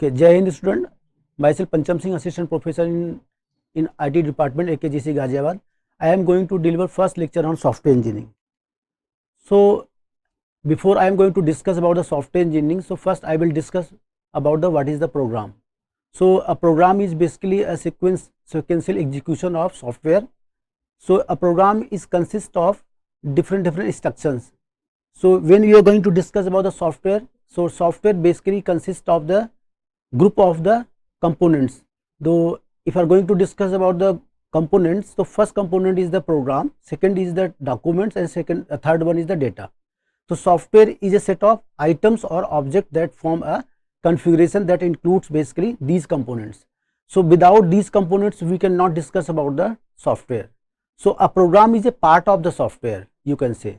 Okay, Jai Hind student. Myself Pancham Singh, assistant professor in IT department, AKGEC Ghaziabad. I am going to deliver first lecture on software engineering. So before I am going to discuss about the software engineering, so first I will discuss about the what is the program. So a program is basically a sequential execution of software. So a program is consist of different instructions. So when we are going to discuss about the software, so software basically consists of the group of the components. Though if you are going to discuss about the components, so first component is the program, second is the documents, and third one is the data. So software is a set of items or objects that form a configuration that includes basically these components. So without these components we cannot discuss about the software. So a program is a part of the software, you can say,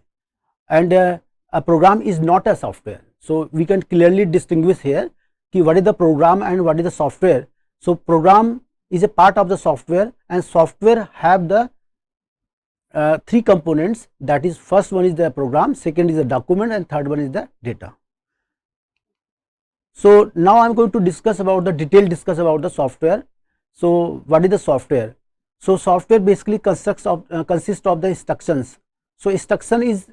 and a program is not a software. So we can clearly distinguish here ki what is the program and what is the software. So program is a part of the software, and software have the three components, that is first one is the program, second is the document, and third one is the data. So now I am going to discuss about the discuss about the software. So what is the software? So software basically consists of the instructions. So instruction is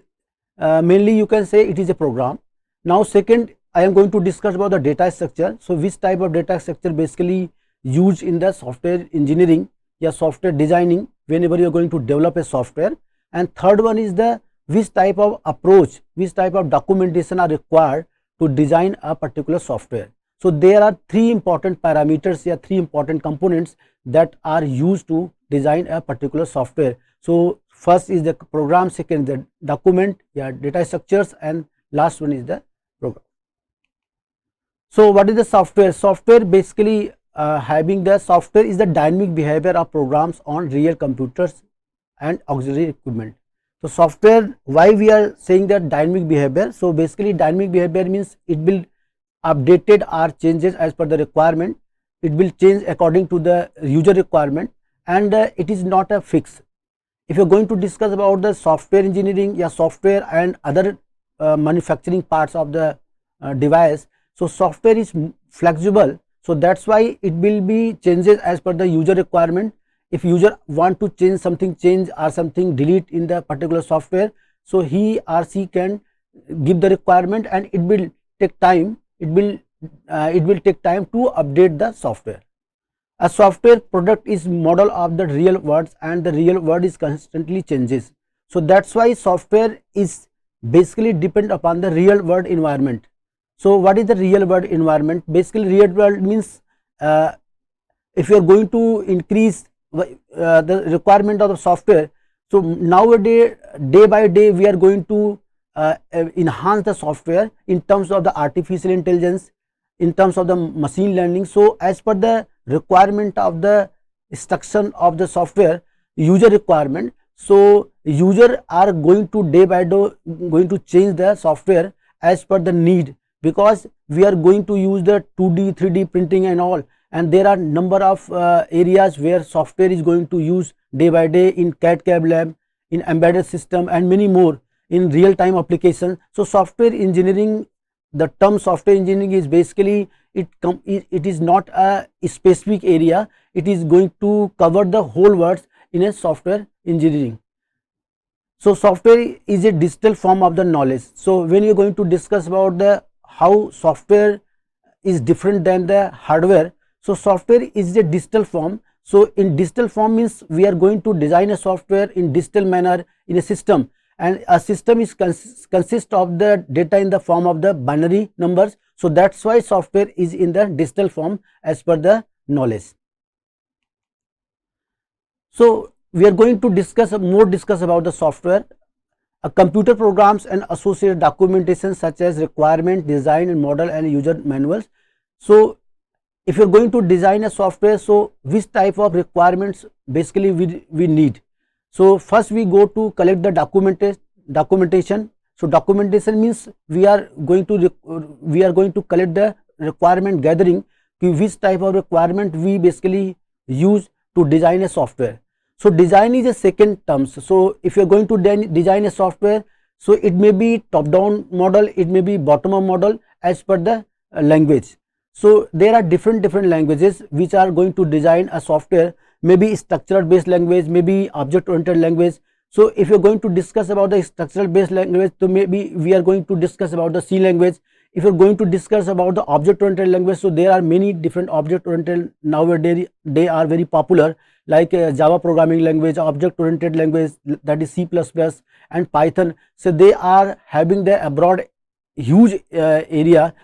mainly you can say it is a program. Now second I am going to discuss about the data structure. So which type of data structure basically used in the software engineering or software designing whenever you are going to develop a software. And third one is the which type of approach, which type of documentation are required to design a particular software. So there are three important parameters or three important components that are used to design a particular software. So first is the program, second the document, data structures, and last one is the program. So what is the software? Software basically having the software is the dynamic behavior of programs on real computers and auxiliary equipment. So software, why we are saying that dynamic behavior? So basically dynamic behavior means it will updated or changes as per the requirement. It will change according to the user requirement, and it is not a fix. If you are going to discuss about the software engineering or software and other manufacturing parts of the device, so software is flexible. So that's why it will be changes as per the user requirement. If user want to change something, change or something delete in the particular software, so he or she can give the requirement, and it will take time. It will take time to update the software. A software product is model of the real world, and the real world is constantly changes. So that's why software is basically depend upon the real world environment. So what is the real world environment? Basically real world means if you are going to increase the requirement of the software, so nowadays day by day we are going to enhance the software in terms of the artificial intelligence, in terms of the machine learning. So as per the requirement of the instruction of the software, user requirement, so user are going to day by day going to change the software as per the need, because we are going to use the 2D 3D printing and all, and there are number of areas where software is going to use day by day in CAD/CAM lab, in embedded system, and many more in real time application. So software engineering, the term software engineering is basically it is not a specific area, it is going to cover the whole world in a software engineering. So software is a digital form of the knowledge. So when you are going to discuss about the how software is different than the hardware, so software is a digital form. So in digital form means we are going to design a software in digital manner in a system, and a system is consist of the data in the form of the binary numbers. So that's why software is in the digital form as per the knowledge. So we are going to discuss about the software. Computer programs and associated documentation such as requirement, design and model, and user manuals. So if you are going to design a software, so which type of requirements basically we need? So first we go to collect the documentation. So documentation means we are going to collect the requirement gathering, which type of requirement we basically use to design a software. So design is a second terms. So if you are going to design a software, so it may be top down model, it may be bottom up model as per the language. So there are different languages which are going to design a software, maybe structural based language, maybe object oriented language. So if you're going to discuss about the structural based language, so maybe we are going to discuss about the C language. If you're going to discuss about the object oriented language, so there are many different object oriented nowadays, they are very popular, like Java programming language, object oriented language, that is C++ and Python. So they are having the abroad huge area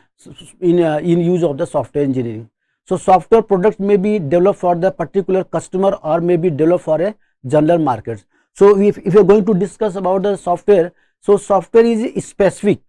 in use of the software engineering. So software products may be developed for the particular customer or may be developed for a general market. So if you are going to discuss about the software, so software is specific.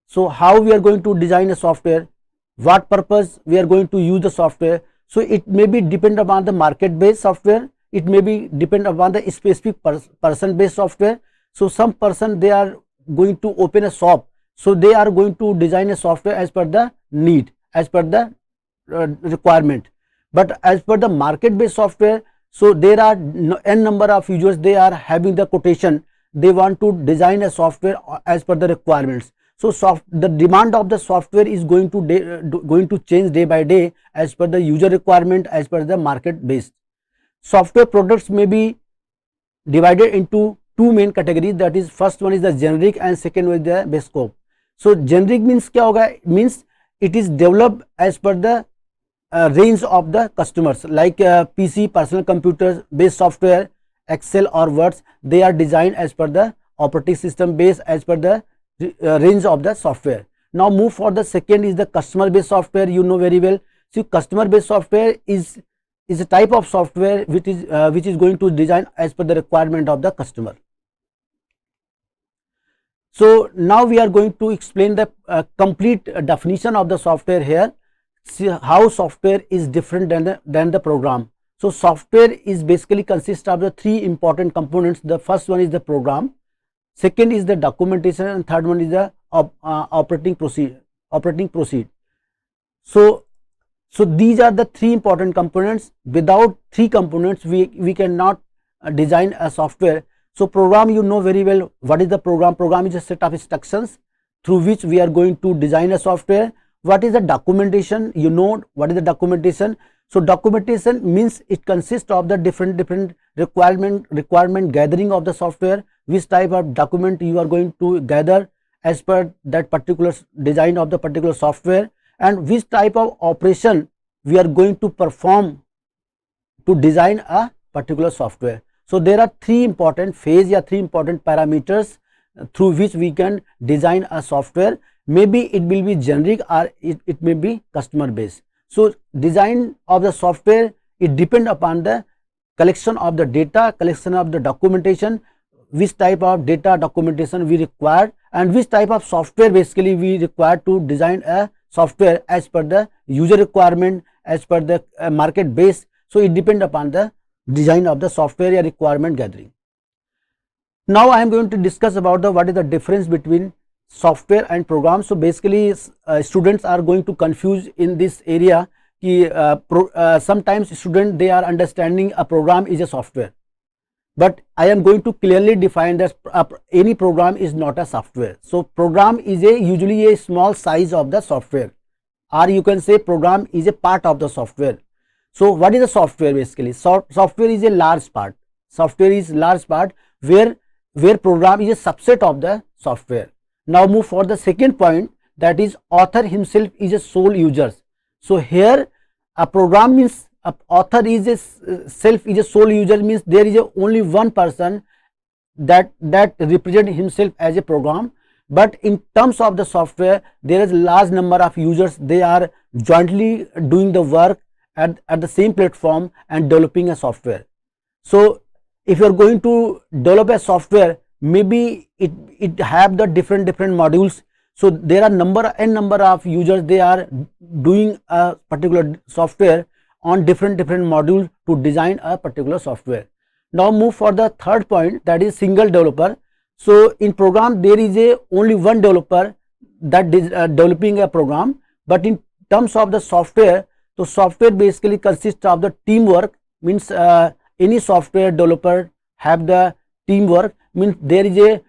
So how we are going to design a software, what purpose we are going to use the software. So it may be depend upon the market based software, it may be depend upon the specific person based software. So some person, they are going to open a shop, so they are going to design a software as per the need, as per the requirement. But as per the market based software, so there are n number of users, they are having the quotation, they want to design a software as per the requirements. So the demand of the software is going to change day by day as per the user requirement, as per the market based. Software products may be divided into two main categories, that is first one is the generic and second one is the bespoke. So generic means क्या होगा, means it is developed as per the range of the customers, like PC, personal computers based software, Excel or Words, they are designed as per the operating system based, as per the range of the software. Now move for the second is the customer based software. You know very well. See, customer based software is a type of software which is going to design as per the requirement of the customer. So now we are going to explain the complete definition of the software here. See how software is different than the program. So software is basically consists of the three important components. The first one is the program, second is the documentation, and third one is the operating proceed. So these are the three important components. Without three components, we cannot design a software. So program, you know very well what is the program. Program is a set of instructions through which we are going to design a software. What is the documentation? You know what is the documentation. So documentation means it consists of the different requirement gathering of the software, which type of document you are going to gather as per that particular design of the particular software, and which type of operation we are going to perform to design a particular software. So there are three important phase or three important parameters through which we can design a software. Maybe it will be generic or it may be customer based. So design of the software, it depend upon the collection of the data, collection of the documentation, which type of data documentation we require, and which type of software basically we require to design a software as per the user requirement, as per the market base. So it depend upon the design of the software or requirement gathering. Now I am going to discuss about what is the difference between software and program. So basically students are going to confuse in this area. Sometimes students, they are understanding a program is a software, but I am going to clearly define that any program is not a software. So program is usually a small size of the software, or you can say program is a part of the software. So what is a software? Basically software is a large part. Software is large part where program is a subset of the software. Now move for the second point, that is author himself is a sole user. So here a program means author is a sole user, means there is only one person that represent himself as a program. But in terms of the software, there is a large number of users, they are jointly doing the work at the same platform and developing a software. So if you are going to develop a software, maybe it have the different modules. So there are n number of users, they are doing a particular software on different modules to design a particular software. Now move for the third point, that is single developer. So in program there is only one developer that is developing a program, but in terms of the software, so software basically consists of the teamwork, means any software developer have the teamwork, means there is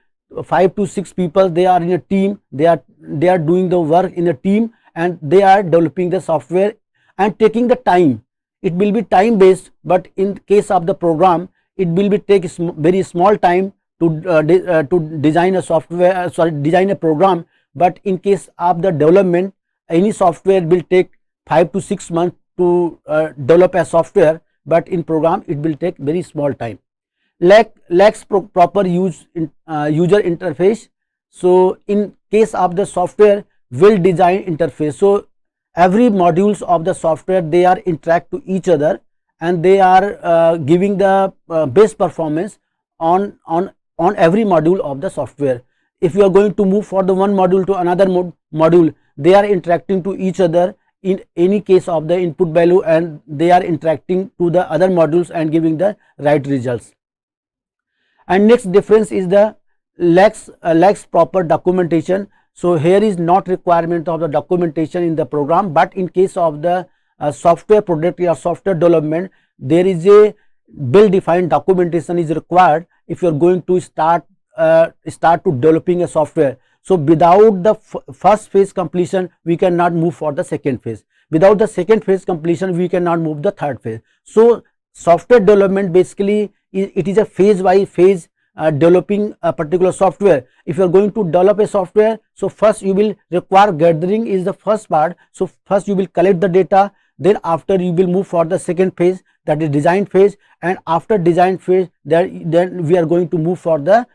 5 to 6 people, they are in a team, they are doing the work in a team, and they are developing the software and taking the time. It will be time based, but in case of the program, it will be take very small time to design a software, design a program. But in case of the development, any software will take 5 to 6 months to develop a software, but in program it will take very small time. Lacks proper user interface. So in case of the software, well designed interface. So every modules of the software, they are interact to each other, and they are giving the best performance on every module of the software. If you are going to move for the one module to another module, they are interacting to each other in any case of the input value, and they are interacting to the other modules and giving the right results. And next difference is the lacks proper documentation. So here is not requirement of the documentation in the program, but in case of the software product or software development, there is a well defined documentation is required if you are going to start to developing a software. So without the first phase completion, we cannot move for the second phase. Without the second phase completion, we cannot move the third phase. So software development basically it is a phase by phase developing a particular software. If you are going to develop a software, so first you will require gathering is the first part. So first you will collect the data, then after you will move for the second phase, that is design phase, and after design phase, then we are going to move for the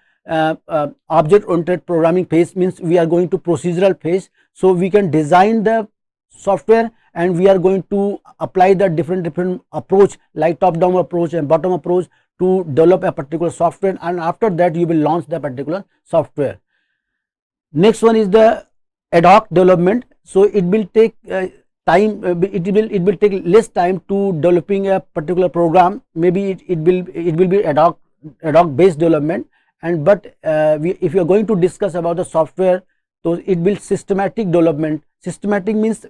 object oriented programming phase, means we are going to procedural phase. So we can design the software and we are going to apply the different approach like top down approach and bottom approach to develop a particular software, and after that you will launch the particular software. Next one is the ad hoc development. So it will take time, it will take less time to developing a particular program. Maybe it will be ad hoc based development, and but if you are going to discuss about the software, so it will systematic development. Systematic means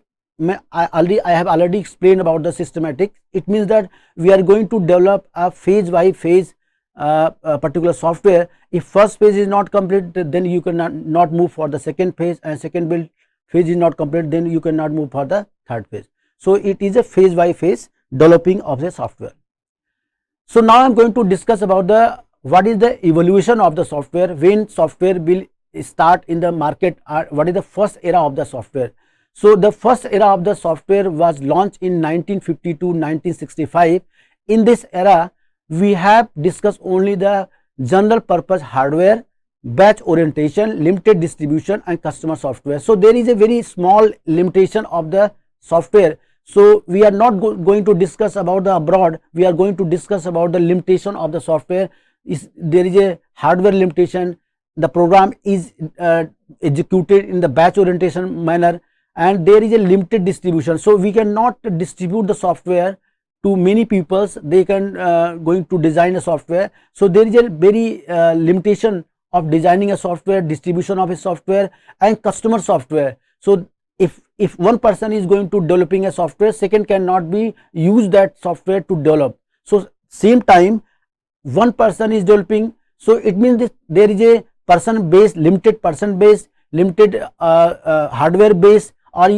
I have already explained about the systematic. It means that we are going to develop a phase by phase particular software. If first phase is not complete, then you cannot move for the second phase, and second phase is not complete, then you cannot move for the third phase. So it is a phase by phase developing of the software. So now I am going to discuss about the what is the evolution of the software, when software will start in the market, or what is the first era of the software. So the first era of the software was launched in 1950 to 1965. In this era, we have discussed only the general purpose hardware, batch orientation, limited distribution and customer software. So there is a very small limitation of the software. So we are not going to discuss about the abroad, we are going to discuss about the limitation of the software. There is a hardware limitation, the program is executed in the batch orientation manner, and there is a limited distribution. So we cannot distribute the software to many peoples, they can going to design a software. So there is a very limitation of designing a software, distribution of a software and customer software. So if one person is going to developing a software, second cannot be use that software to develop. So same time one person is developing, so it means that there is a person based, limited person based, limited hardware based, or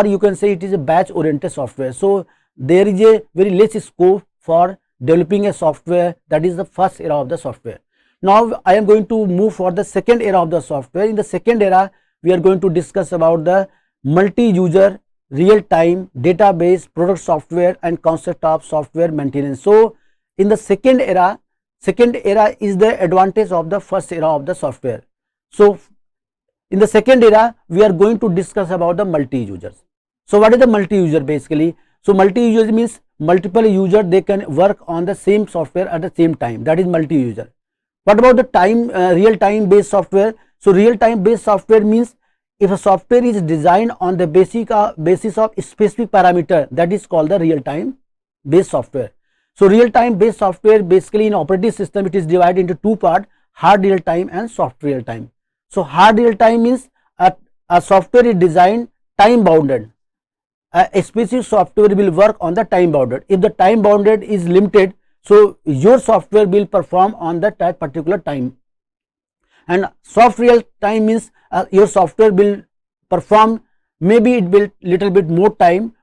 you can say it is a batch oriented software. So there is a very less scope for developing a software. That is the first era of the software. Now I am going to move for the second era of the software. In the second era, we are going to discuss about the multi-user, real-time, database, product software and concept of software maintenance. So in the second era is the advantage of the first era of the software. So in the second era, we are going to discuss about the multi-users. So what is the multi-user basically? So multi-user means multiple users, they can work on the same software at the same time. That is multi-user. What about the real-time based software? So real-time based software means if a software is designed on the basis of specific parameter, that is called the real-time based software. So real-time based software basically in operating system, it is divided into two parts, hard real-time and soft real-time. So hard real-time means a software is designed time bounded. A specific software will work on the time bounded. If the time bounded is limited, so your software will perform on that particular time. And soft real time means your software will perform maybe it will little bit more time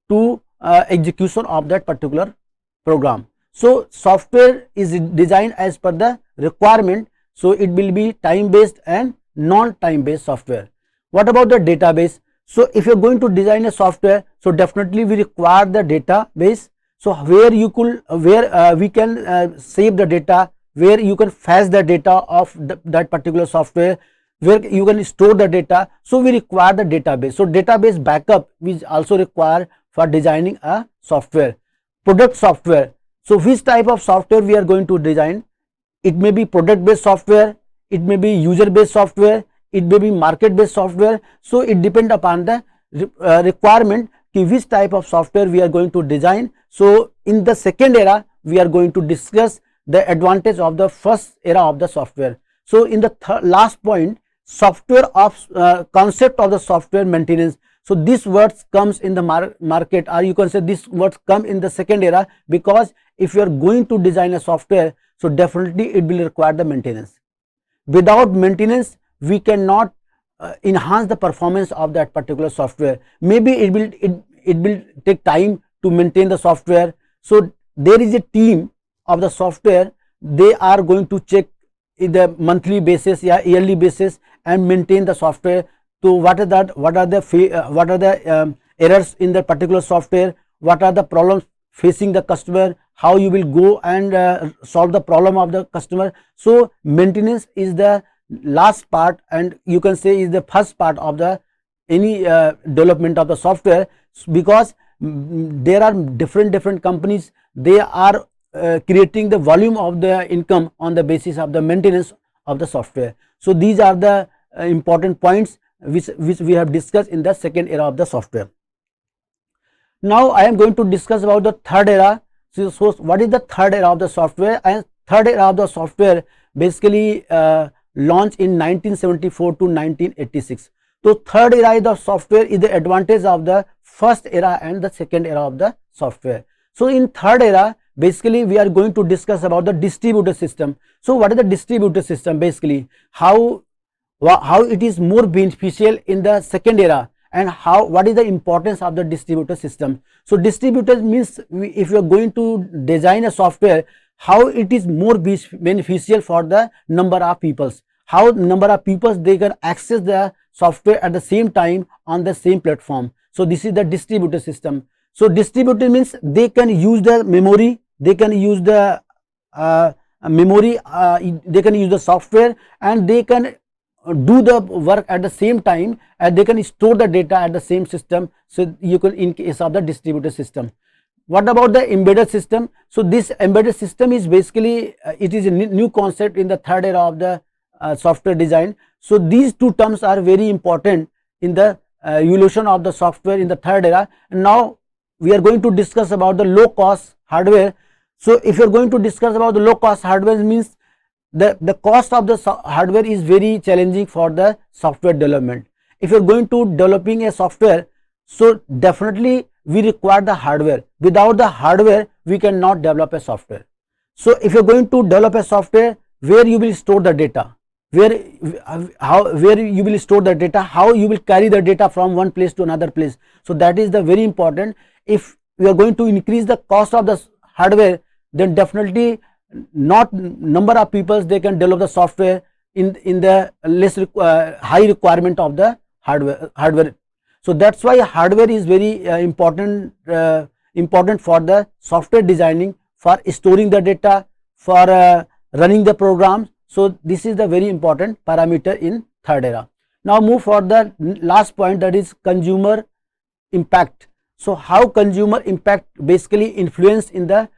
to execution of that particular program. So software is designed as per the requirement, so it will be time based and non time based software. What about the database? So if you are going to design a software, so definitely we require the database, so where you could we can save the data, where you can fetch the data of that particular software, where you can store the data. So we require the database. So database backup is also required for designing a software. Product software. So which type of software we are going to design? It may be product based software, it may be user based software, it may be market based software. So it depends upon the requirement ki which type of software we are going to design. So in the second era we are going to discuss the advantage of the first era of the software. So in the last point, software of concept of the software maintenance. So this words comes in the market, or you can say this words come in the second era, because if you are going to design a software, so definitely it will require the maintenance. Without maintenance we cannot enhance the performance of that particular software. Maybe it will take time to maintain the software. So there is a team of the software, they are going to check in the monthly basis or yearly basis and maintain the software. So what are the errors in the particular software, what are the problems facing the customer, how you will go and solve the problem of the customer. So maintenance is the last part, and you can say is the first part of the any development of the software, because there are different companies, they are creating the volume of the income on the basis of the maintenance of the software. So these are the important points which we have discussed in the second era of the software. Now I am going to discuss about the third era. So what is the third era of the software? And third era of the software basically launched in 1974 to 1986. So third era of the software is the advantage of the first era and the second era of the software. So in third era basically we are going to discuss about the distributed system. So what is the distributed system? Basically how it is more beneficial in the second era, and what is the importance of the distributed system. So distributed means if you are going to design a software, how it is more beneficial for the number of peoples, how number of peoples they can access the software at the same time on the same platform. So this is the distributed system. So distributed means they can use the memory, they can use the they can use the software, and they can do the work at the same time, and they can store the data at the same system. So you can, in case of the distributed system. What about the embedded system? So this embedded system is basically it is a new concept in the third era of the software design. So these two terms are very important in the evolution of the software in the third era. And now we are going to discuss about the low cost hardware. So if you are going to discuss about the low cost hardware, means the cost of the hardware is very challenging for the software development. If you are going to developing a software, so definitely we require the hardware. Without the hardware we cannot develop a software. So if you are going to develop a software, where you will store the data, where you will store the data, how you will carry the data from one place to another place. So that is the very important. If we are going to increase the cost of the hardware, then definitely not number of people they can develop the software in the less high requirement of the hardware. So that's why hardware is very important for the software designing, for storing the data, for running the programs. So this is the very important parameter in third era. Now move for the last point, that is consumer impact. So how consumer impact basically influence in the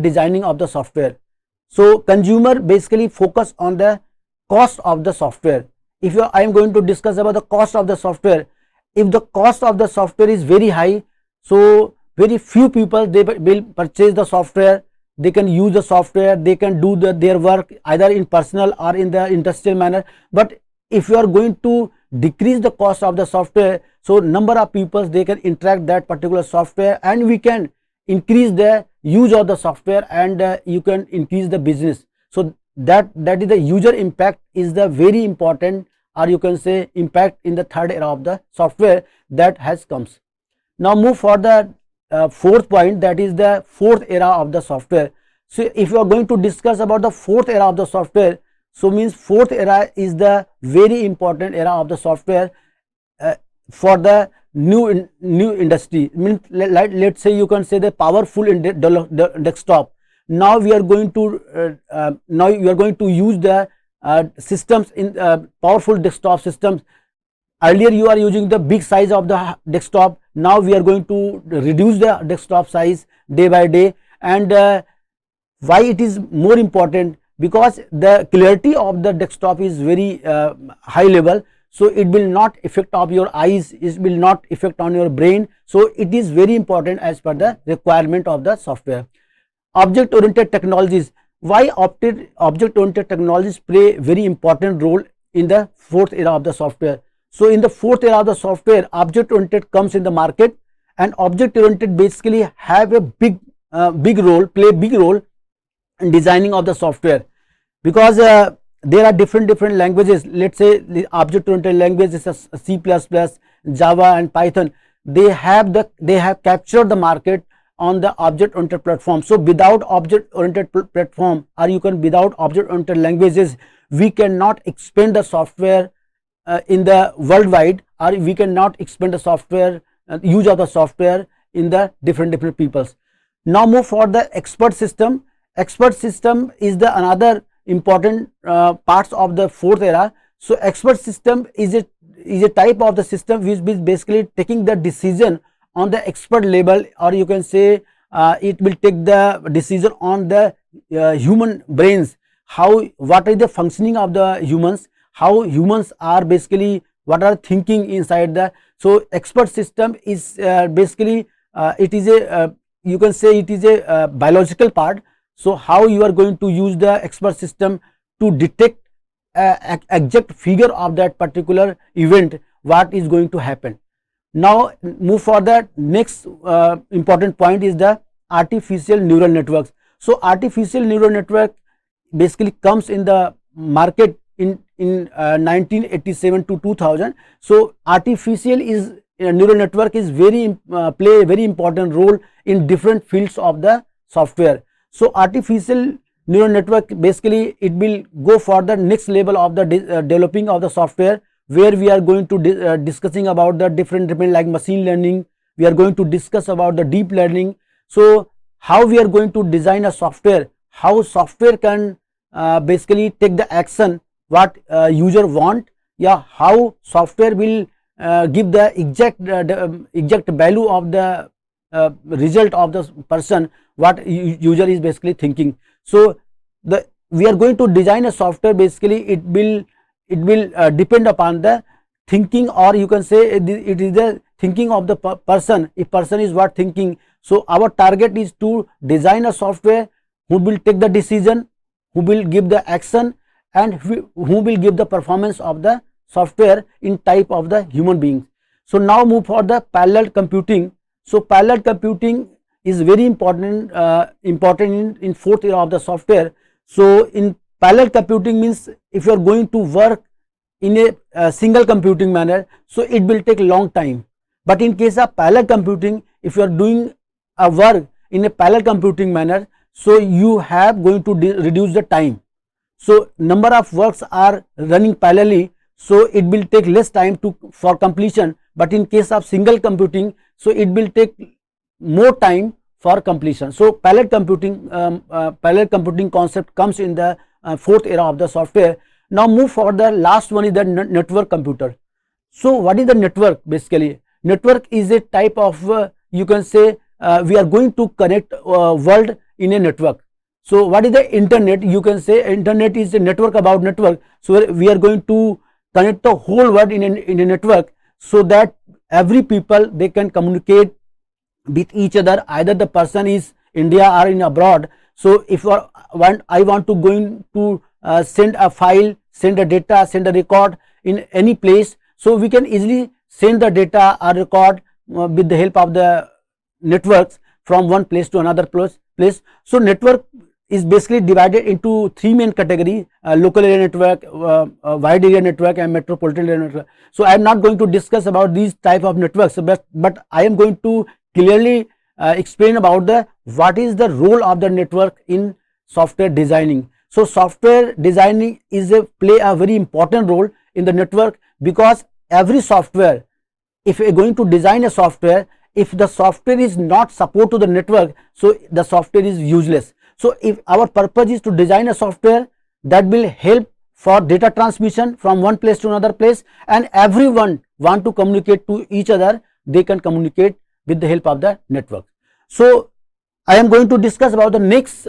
designing of the software. So consumer basically focus on the cost of the software. If I am going to discuss about the cost of the software, if the cost of the software is very high, so very few people they will purchase the software, they can use the software, they can do their work either in personal or in the industrial manner. But if you are going to decrease the cost of the software, so number of people they can interact that particular software, and we can increase the use of the software, and you can increase the business. So that is the user impact is the very important or you can say impact in the third era of the software that has comes. Now move for the fourth point, that is the fourth era of the software. So if you are going to discuss about the fourth era of the software, so means fourth era is the very important era of the software for the new industry. Means let's say you can say the powerful desktop. Now we are going to use the systems in powerful desktop systems. Earlier you are using the big size of the desktop. Now we are going to reduce the desktop size day by day. And why it is more important? Because the clarity of the desktop is very high level, so it will not affect of your eyes, it will not affect on your brain. So it is very important as per the requirement of the software. Object oriented technologies. Why object oriented technologies play very important role in the fourth era of the software? So in the fourth era of the software, object oriented comes in the market, and object oriented basically have a play a big role in designing of the software, because there are different languages. Let's say the object oriented language is a C++, Java and Python. They have captured the market on the object oriented platform. So without object oriented platform, or you can without object oriented languages, we cannot expand the software in the worldwide, or we cannot expand the software use of the software in the different peoples. Now move for the expert system. Expert system is the another important parts of the fourth era. So expert system is a type of the system which is basically taking the decision on the expert level, or you can say it will take the decision on the human brains, what is the functioning of the humans, how humans are basically what are thinking inside the. So expert system is basically it is a you can say it is a biological part. So how you are going to use the expert system to detect exact figure of that particular event, what is going to happen. Now move for the next important point is the artificial neural networks. So artificial neural network basically comes in the market in 1987 to 2000. So artificial neural network is play a very important role in different fields of the software. So artificial neural network basically it will go for the next level of the developing of the software, where we are going to discussing about the different like machine learning. We are going to discuss about the deep learning. So how we are going to design a software, how software can basically take the action what user want, how software will give the exact value of the result of the person what user is basically thinking. So we are going to design a software, basically it will depend upon the thinking, or you can say it is the thinking of the person, if person is what thinking. So our target is to design a software who will take the decision, who will give the action, and who will give the performance of the software in type of the human beings. So now move for the parallel computing. So parallel computing is very important in fourth era of the software. So in parallel computing means if you are going to work in a single computing manner, so it will take long time. But in case of parallel computing, if you are doing a work in a parallel computing manner, so you have going to reduce the time. So number of works are running parallelly, so it will take less time for completion. But in case of single computing, so it will take more time for completion. So parallel computing concept comes in the fourth era of the software. Now move for the last one is the network computer. So what is the network? Basically network is a type of you can say we are going to connect world in a network. So what is the internet? You can say internet is a network about network. So we are going to connect the whole world in a network, so that every people they can communicate with each other, either the person is India or in abroad. So if I want to going to send a file, send a data, send a record in any place, so we can easily send the data or record with the help of the networks from one place to another place. So network is basically divided into three main categories: local area network, wide area network, and metropolitan area network. So I am not going to discuss about these type of networks, but I am going to clearly explain about what is the role of the network in software designing. So software designing play a very important role in the network, because every software, if you are going to design a software, if the software is not support to the network, so the software is useless. So if our purpose is to design a software that will help for data transmission from one place to another place, and everyone want to communicate to each other, they can communicate with the help of the network. So I am going to discuss about the next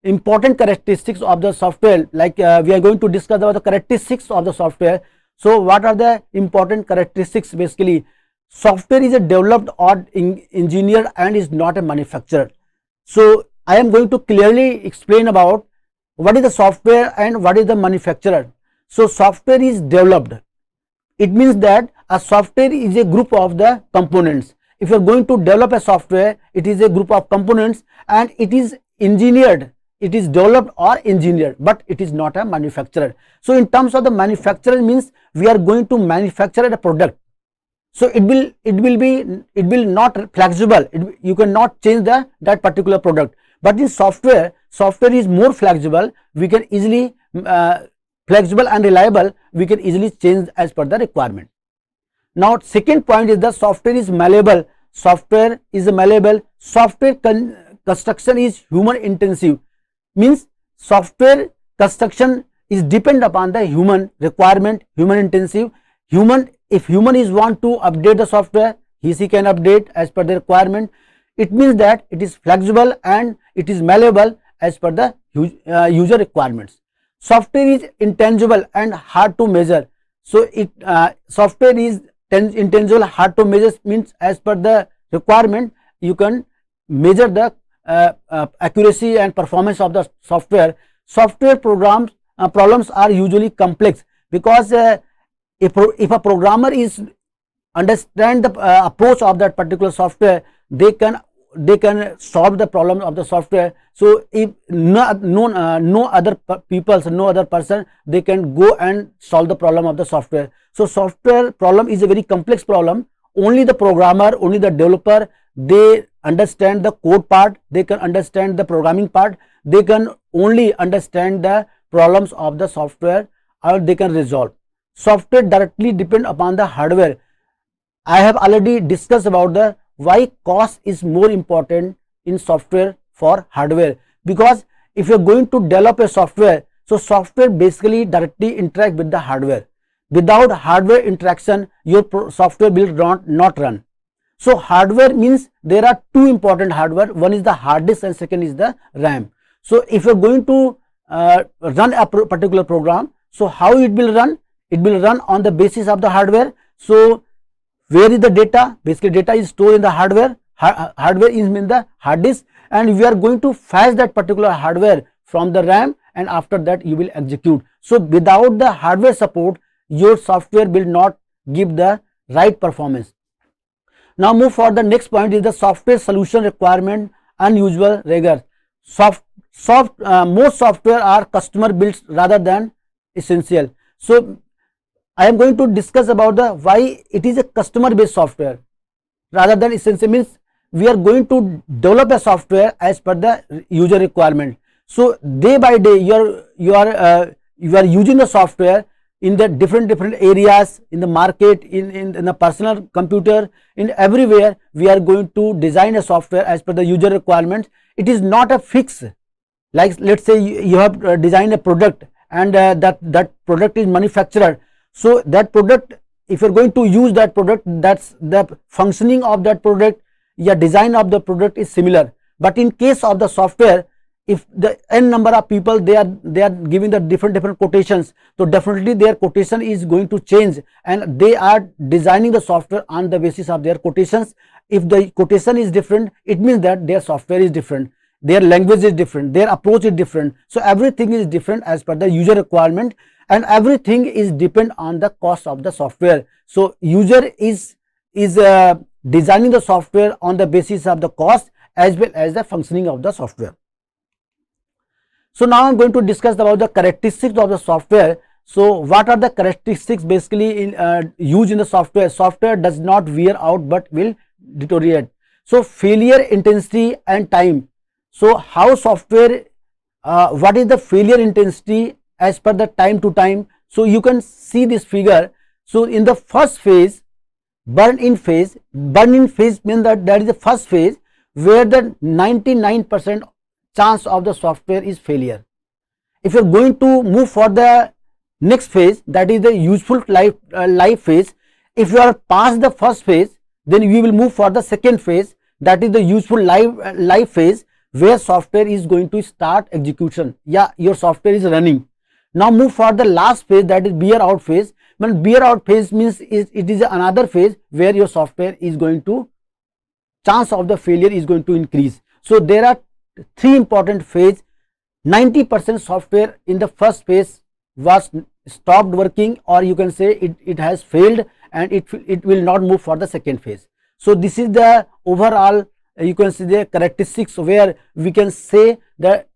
important characteristics of the software. Like we are going to discuss about the characteristics of the software. So what are the important characteristics? Basically, software is a developed or engineered and is not a manufacturer. So I am going to clearly explain about what is the software and what is the manufacturer. So software is developed. It means that a software is a group of the components. If you are going to develop a software, it is a group of components, and it is engineered. It is developed or engineered, but it is not a manufacturer. So in terms of the manufacturer, means we are going to manufacture a product. So it will not flexible. You cannot change that particular product. But in software is more flexible. We can easily flexible and reliable. We can easily change as per the requirement. Now second point is the software is malleable. Software is malleable. Software construction is human intensive. Means software construction is depend upon the human requirement, human intensive. If human is want to update the software, he can update as per the requirement. It means that it is flexible and it is malleable as per the user requirements. Software is intangible and hard to measure. So software is intangible, hard to measure, means as per the requirement you can measure the accuracy and performance of the software. Software problems are usually complex, because if a programmer is understand the approach of that particular software, they can solve the problem of the software. So if no other person, they can go and solve the problem of the software. So software problem is a very complex problem. Only the programmer, only the developer, they understand the code part, they can understand the programming part, they can only understand the problems of the software, or they can resolve. Software directly depend upon the hardware. I have already discussed about the why cost is more important in software for hardware, because if you are going to develop a software, so software basically directly interact with the hardware. Without hardware interaction, your software will not run. So hardware means there are two important hardware. One is the hard disk and second is the RAM. So if you are going to run a particular program, so how it will run? It will run on the basis of the hardware. So where is the data? Basically data is stored in the hardware. Hardware is in the hard disk, and we are going to fetch that particular hardware from the RAM, and after that you will execute. So without the hardware support, your software will not give the right performance. Now move for the next point is the software solution requirement, unusual rigor. Most software are customer built rather than essential. So I am going to discuss about the why it is a customer based software rather than essential. Means we are going to develop a software as per the user requirement. So day by day you are using the software in the different areas, in the market, in the personal computer, in everywhere we are going to design a software as per the user requirements. It is not a fix. Like let's say you have designed a product, and that product is manufactured. So that product, if you are going to use that product, that's the functioning of that product, yeah, design of the product is similar. But in case of the software, if the n number of people they are giving the different quotations, so definitely their quotation is going to change, and they are designing the software on the basis of their quotations. If the quotation is different, it means that their software is different, their language is different, their approach is different. So everything is different as per the user requirement, and everything is depend on the cost of the software. So user is designing the software on the basis of the cost as well as the functioning of the software. So now I'm going to discuss about the characteristics of the software. So what are the characteristics basically used in the software? Software does not wear out but will deteriorate. So failure intensity and time. So how software, what is the failure intensity as per the time to time? So you can see this figure. So in the first phase, burn in phase means that is the first phase where the 99% chance of the software is failure. If you are going to move for the next phase, that is the useful life phase, if you are past the first phase, then we will move for the second phase, that is the useful life phase, where software is going to start execution. Yeah, your software is running. Now move for the last phase, that is bear out phase. When bear out phase means it is another phase where your software is going to, chance of the failure is going to increase. So there are three important phase. 90% software in the first phase was stopped working, or you can say it has failed, and it will not move for the second phase. So this is the overall, you can see the characteristics where we can say the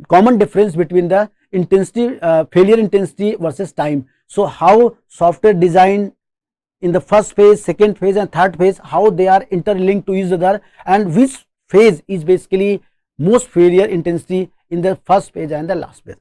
common difference between the intensity, failure intensity versus time. So how software design in the first phase, second phase and third phase, how they are interlinked to each other, and which phase is basically most failure intensity in the first phase and the last phase.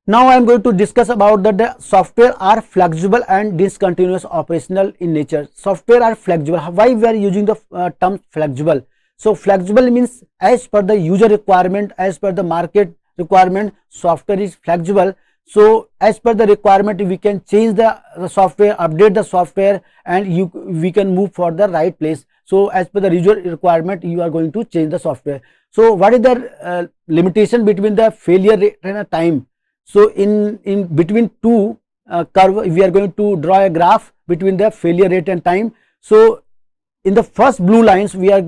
Now I am going to discuss about that the software are flexible and discontinuous operational in nature. Software are flexible. Why we are using the term flexible? So flexible means as per the user requirement, as per the market requirement, software is flexible. So as per the requirement, we can change the software, update the software, and we can move for the right place. So as per the user requirement, you are going to change the software. So what is the limitation between the failure rate and the time? So in between two curve, we are going to draw a graph between the failure rate and time. So in the first blue lines, we are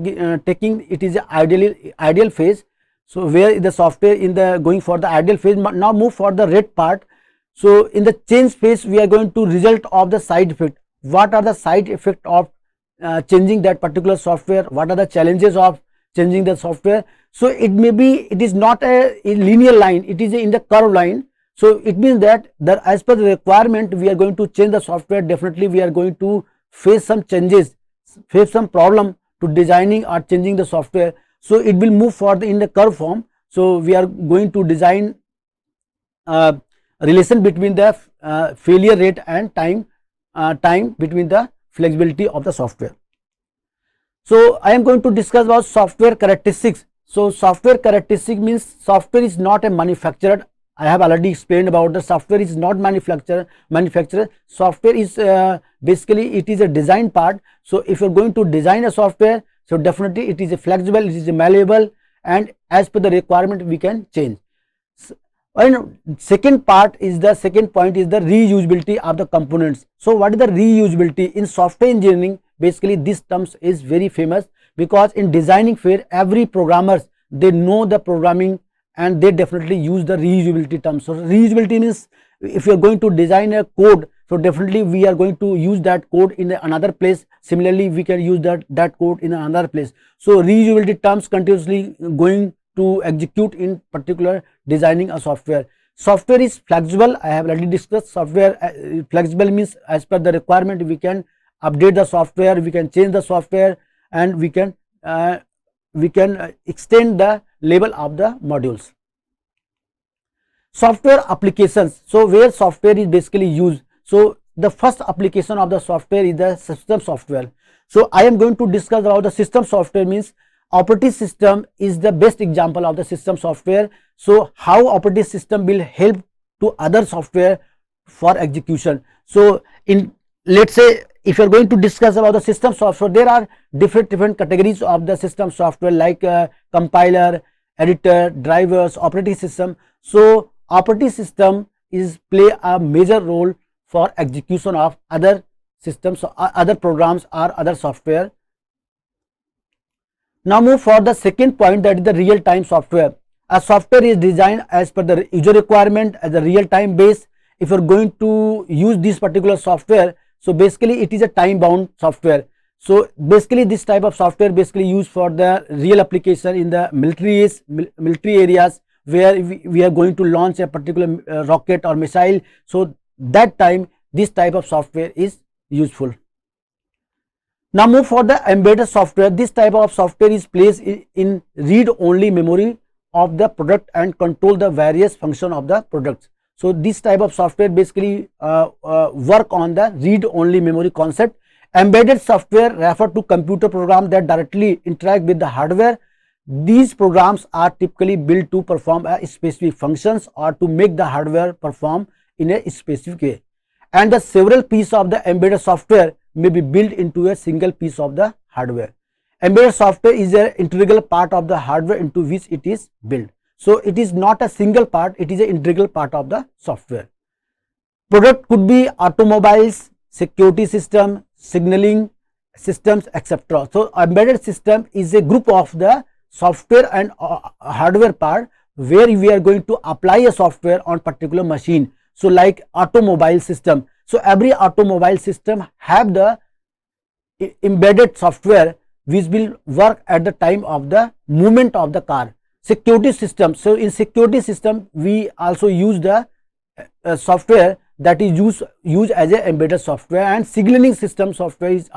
taking it is ideal phase. So where the software in the going for the ideal phase. Now move for the red part. So in the change phase, we are going to result of the side effect. What are the side effect of changing that particular software? What are the challenges of changing the software? So it may be, it is not a linear line, it is in the curve line. So it means that as per the requirement, we are going to change the software. Definitely we are going to face some changes, face some problem to designing or changing the software. So it will move for in the curve form. So we are going to design relation between the failure rate and time between the flexibility of the software. So I am going to discuss about software characteristics. So software characteristic means software is not a manufactured. I have already explained about the software is not manufacturer. Software is basically it is a design part. So if you are going to design a software, so definitely it is a flexible, it is a malleable, and as per the requirement we can change. And second point is the reusability of the components. So what is the reusability in software engineering? Basically this terms is very famous, because in designing phase every programmers, they know the programming and they definitely use the reusability term. So reusability means if you are going to design a code, so definitely we are going to use that code in another place. Similarly we can use that code in another place. So reusability terms continuously going to execute in particular designing a software. Software is flexible. I have already discussed software. Flexible means as per the requirement we can update the software, we can change the software, and we can extend the level of the modules. Software applications. So where software is basically used. So the first application of the software is the system software. So I am going to discuss about the system software. Means operating system is the best example of the system software. So how operating system will help to other software for execution. So in, let's say if you are going to discuss about the system software, there are different categories of the system software, like compiler, editor, drivers, operating system. So operating system is play a major role for execution of other systems, other programs or other software. Now move for the second point, that is the real time software. A software is designed as per the user requirement as a real time base. If you are going to use this particular software, so basically it is a time bound software. So basically this type of software basically used for the real application in the military areas where we are going to launch a particular rocket or missile. So that time this type of software is useful. Now move for the embedded software. This type of software is placed in read only memory of the product and control the various function of the products. So this type of software basically work on the read only memory concept. Embedded software refer to computer programs that directly interact with the hardware. These programs are typically built to perform a specific functions or to make the hardware perform in a specific way. And the several pieces of the embedded software may be built into a single piece of the hardware. Embedded software is an integral part of the hardware into which it is built. So it is not a single part, it is an integral part of the software. Product could be automobiles, security system, signaling systems, etc. So embedded system is a group of the software and hardware part where we are going to apply a software on particular machine. So like automobile system. So every automobile system have the embedded software which will work at the time of the movement of the car. Security system. So in security system we also use the software that is used as a embedded software, and signaling system software is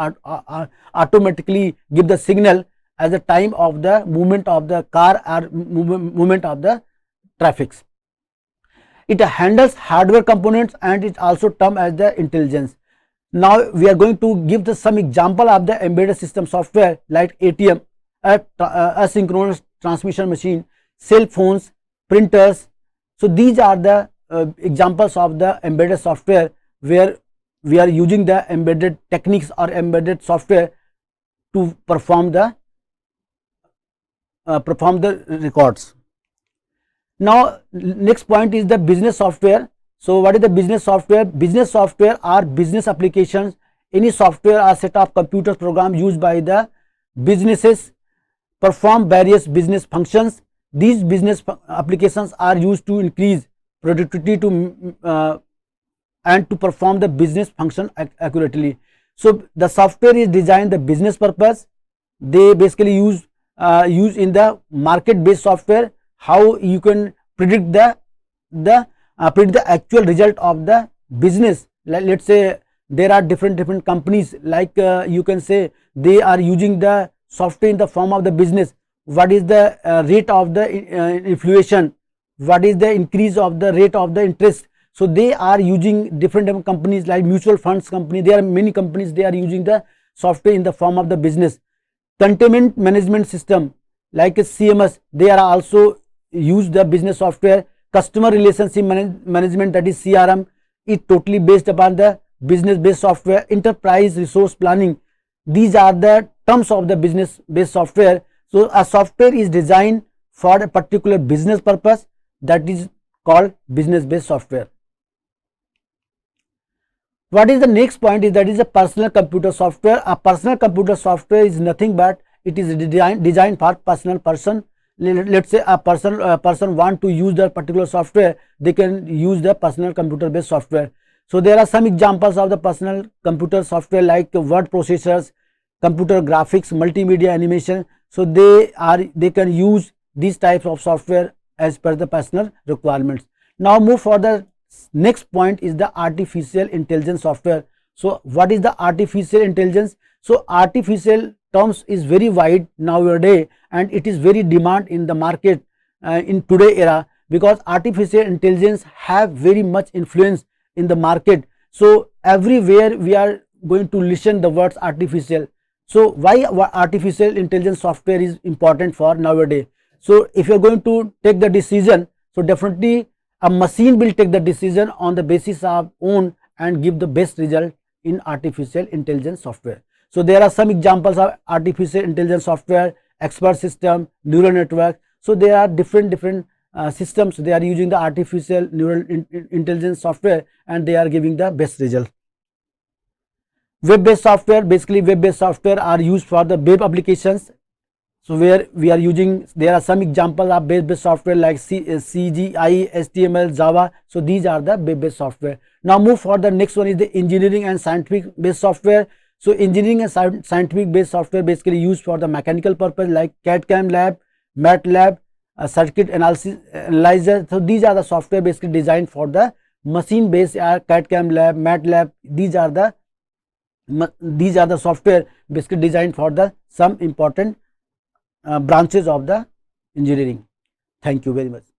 automatically give the signal at the time of the movement of the car or movement of the traffics. It handles hardware components and it also termed as the intelligence. Now we are going to give some example of the embedded system software like ATM, asynchronous transmission machine, cell phones, printers. So these are the examples of the embedded software where we are using the embedded techniques or embedded software to perform the records. Now next point is the business software. So what is the business software? Business software are business applications. Any software or set of computer programs used by the businesses perform various business functions. These business applications are used to increase productivity and to perform the business function accurately. So the software is designed the business purpose. They basically use in the market based software how you can predict the actual result of the business. Let's say there are different companies, like you can say they are using the software in the form of the business. What is the rate of the inflation? What is the increase of the rate of the interest? So they are using different companies like mutual funds company. There are many companies, they are using the software in the form of the business. Containment management system like a CMS, they are also use the business software. Customer relationship management, that is CRM, is totally based upon the business based software. Enterprise resource planning, these are the terms of the business based software. So a software is designed for a particular business purpose, that is called business based software. What is the next point is that is a personal computer software. A personal computer software is nothing but it is designed for personal person. Let's say a person want to use the particular software, they can use the personal computer based software. So there are some examples of the personal computer software like word processors, computer graphics, multimedia animation. So they can use these types of software as per the personal requirements. Now move for the next point is the artificial intelligence software. So what is the artificial intelligence? So artificial terms is very wide nowadays and it is very demand in the market in today era, because artificial intelligence have very much influence in the market. So everywhere we are going to listen the words artificial. So why artificial intelligence software is important for nowadays? So if you are going to take the decision, so definitely a machine will take the decision on the basis of own and give the best result in artificial intelligence software. So there are some examples of artificial intelligence software, expert system, neural network. So there are different systems, they are using the artificial neural intelligence software and they are giving the best result. Web based software, basically web based software are used for the web applications. So where we are using, there are some examples of web based software like CGI, HTML, Java. So these are the web based software. Now move for the next one is the engineering and scientific based software. So engineering and scientific based software basically used for the mechanical purpose like CAD/CAM lab, MATLAB, circuit analyzer. So these are the software basically designed for the machine based CAD/CAM lab, MATLAB. These are the software basically designed for the some important branches of the engineering. Thank you very much.